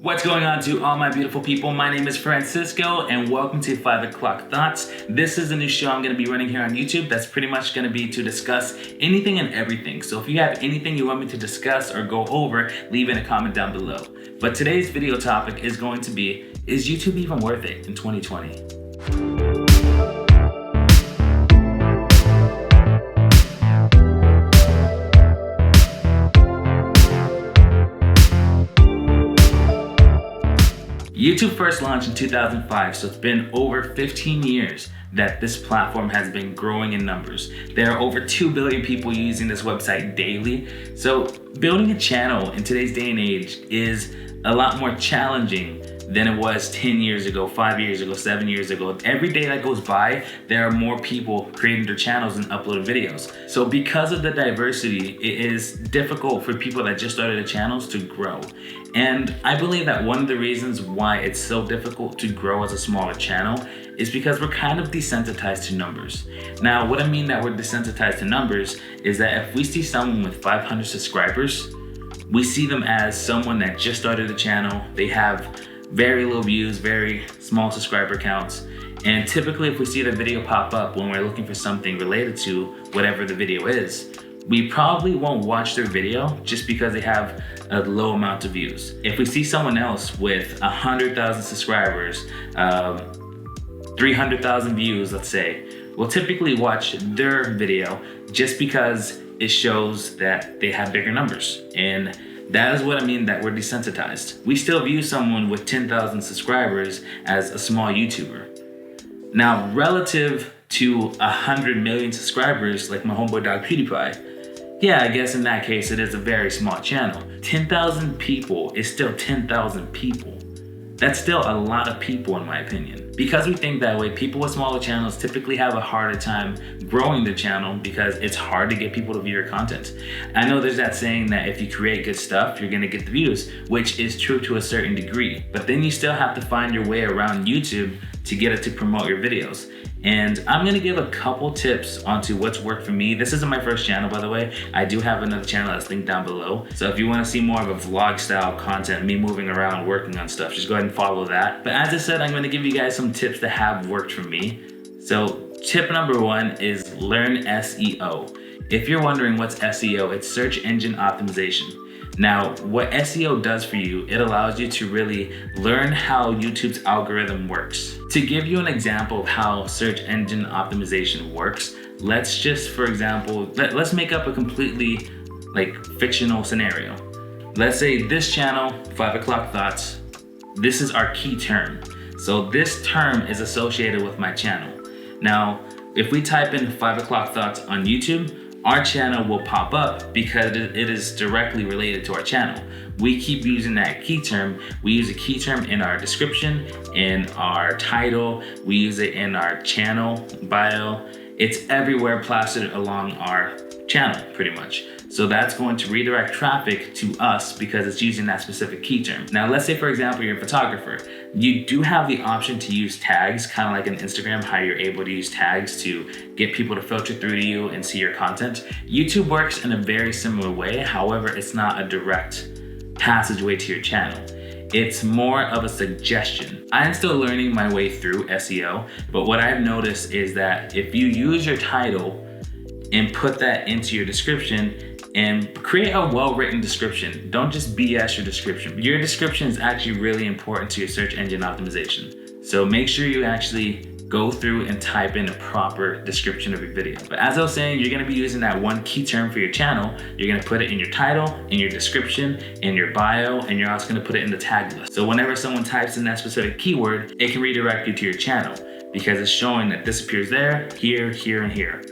What's going on to all my beautiful people? My name is Francisco and welcome to 5 O'Clock Thoughts. This is a new show I'm going to be running here on YouTube that's pretty much going to be to discuss anything and everything. So if you have anything you want me to discuss or go over, leave in a comment down below. But today's video topic is going to be, is YouTube even worth it in 2020? YouTube first launched in 2005, so it's been over 15 years that this platform has been growing in numbers. There are over 2 billion people using this website daily. So building a channel in today's day and age is a lot more challenging than it was 10 years ago, 5 years ago, 7 years ago. Every day that goes by, there are more people creating their channels and uploading videos. So because of the diversity, it is difficult for people that just started their channels to grow. And I believe that one of the reasons why it's so difficult to grow as a smaller channel is because we're kind of desensitized to numbers. Now, what I mean that we're desensitized to numbers is that if we see someone with 500 subscribers, we see them as someone that just started a channel. They have very low views, very small subscriber counts. And typically if we see the video pop up when we're looking for something related to whatever the video is, we probably won't watch their video just because they have a low amount of views. If we see someone else with 100,000 subscribers, 300,000 views, let's say, we'll typically watch their video just because it shows that they have bigger numbers. And that is what I mean that we're desensitized. We still view someone with 10,000 subscribers as a small YouTuber. Now, relative to 100 million subscribers like my homeboy dog PewDiePie, yeah, I guess in that case it is a very small channel. 10,000 people is still 10,000 people. That's still a lot of people in my opinion. Because we think that way, people with smaller channels typically have a harder time growing their channel because it's hard to get people to view your content. I know there's that saying that if you create good stuff, you're gonna get the views, which is true to a certain degree. But then you still have to find your way around YouTube to get it to promote your videos. And I'm gonna give a couple tips onto what's worked for me. This isn't my first channel, by the way. I do have another channel that's linked down below. So if you wanna see more of a vlog style content, me moving around, working on stuff, just go ahead and follow that. But as I said, I'm gonna give you guys some tips that have worked for me. So tip number 1 is learn SEO. If you're wondering what's SEO, it's search engine optimization. Now, what SEO does for you, it allows you to really learn how YouTube's algorithm works. To give you an example of how search engine optimization works, let's just, for example, let's make up a completely fictional scenario. Let's say this channel, 5 O'Clock Thoughts, this is our key term. So this term is associated with my channel. Now, if we type in 5 O'Clock Thoughts on YouTube, our channel will pop up because it is directly related to our channel. We keep using that key term. We use a key term in our description, in our title, we use it in our channel bio. It's everywhere plastered along our channel, pretty much. So that's going to redirect traffic to us because it's using that specific key term. Now, let's say, for example, you're a photographer. You do have the option to use tags, kind of like on Instagram, how you're able to use tags to get people to filter through to you and see your content. YouTube works in a very similar way. However, it's not a direct passageway to your channel. It's more of a suggestion. I'm still learning my way through SEO, but what I've noticed is that if you use your title and put that into your description, and create a well-written description. Don't just BS your description. Your description is actually really important to your search engine optimization. So make sure you actually go through and type in a proper description of your video. But as I was saying, you're gonna be using that one key term for your channel. You're gonna put it in your title, in your description, in your bio, and you're also gonna put it in the tag list. So whenever someone types in that specific keyword, it can redirect you to your channel because it's showing that this appears there, here, here, and here.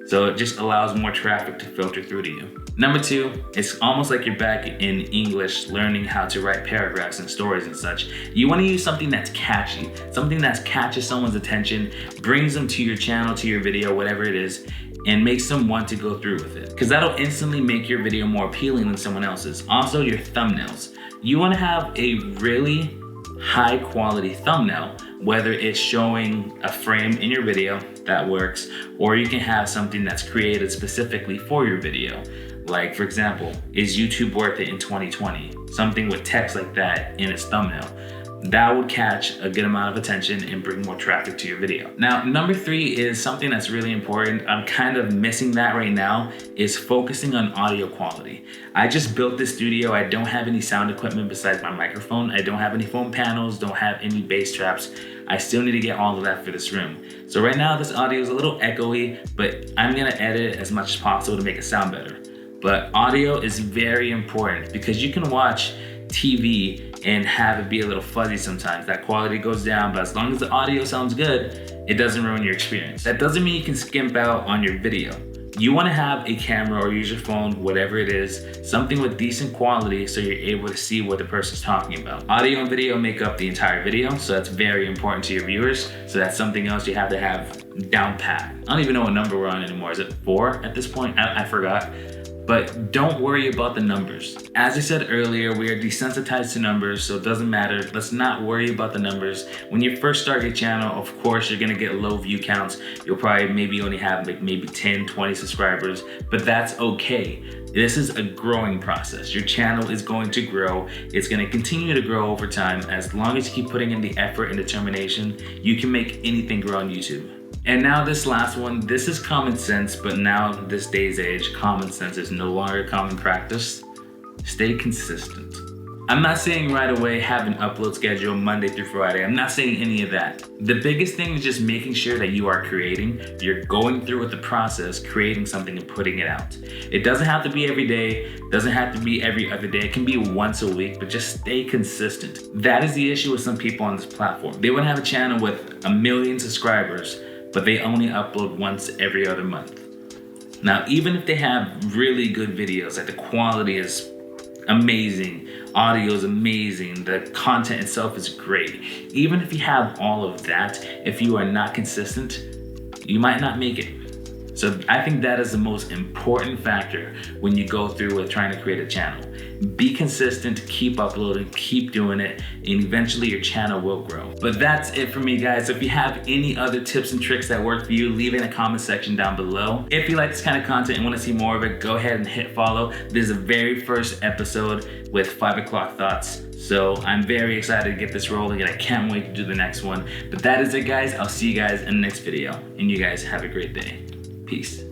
So it just allows more traffic to filter through to you. Number 2, it's almost like you're back in English learning how to write paragraphs and stories and such. You want to use something that's catchy, something that catches someone's attention, brings them to your channel, to your video, whatever it is, and makes them want to go through with it. Because that'll instantly make your video more appealing than someone else's. Also, your thumbnails. You want to have a really high quality thumbnail, whether it's showing a frame in your video that works, or you can have something that's created specifically for your video. Like, for example, is YouTube worth it in 2020? Something with text like that in its thumbnail. That would catch a good amount of attention and bring more traffic to your video. Now, number 3 is something that's really important. I'm kind of missing that right now, is focusing on audio quality. I just built this studio. I don't have any sound equipment besides my microphone. I don't have any foam panels, don't have any bass traps. I still need to get all of that for this room. So right now this audio is a little echoey, but I'm gonna edit it as much as possible to make it sound better. But audio is very important because you can watch TV and have it be a little fuzzy sometimes. That quality goes down, but as long as the audio sounds good, it doesn't ruin your experience. That doesn't mean you can skimp out on your video. You wanna have a camera or use your phone, whatever it is, something with decent quality so you're able to see what the person's talking about. Audio and video make up the entire video, so that's very important to your viewers. So that's something else you have to have down pat. I don't even know what number we're on anymore. Is it 4 at this point? I forgot. But don't worry about the numbers. As I said earlier, we are desensitized to numbers, so it doesn't matter. Let's not worry about the numbers. When you first start your channel, of course, you're gonna get low view counts. You'll probably maybe only have like maybe 10, 20 subscribers, but that's okay. This is a growing process. Your channel is going to grow. It's gonna continue to grow over time. As long as you keep putting in the effort and determination, you can make anything grow on YouTube. And now this last one, this is common sense, but now this day's age, common sense is no longer common practice. Stay consistent. I'm not saying right away have an upload schedule Monday through Friday. I'm not saying any of that. The biggest thing is just making sure that you are creating, you're going through with the process, creating something and putting it out. It doesn't have to be every day, doesn't have to be every other day. It can be once a week, but just stay consistent. That is the issue with some people on this platform. They want to have a channel with 1 million subscribers, but they only upload once every other month. Now, even if they have really good videos, like the quality is amazing, audio is amazing, the content itself is great. Even if you have all of that, if you are not consistent, you might not make it. So I think that is the most important factor when you go through with trying to create a channel. Be consistent, keep uploading, keep doing it, and eventually your channel will grow. But that's it for me, guys. If you have any other tips and tricks that work for you, leave it in the comment section down below. If you like this kind of content and want to see more of it, go ahead and hit follow. This is the very first episode with 5 o'clock thoughts. So I'm very excited to get this rolling and I can't wait to do the next one. But that is it, guys. I'll see you guys in the next video. And you guys have a great day. Peace.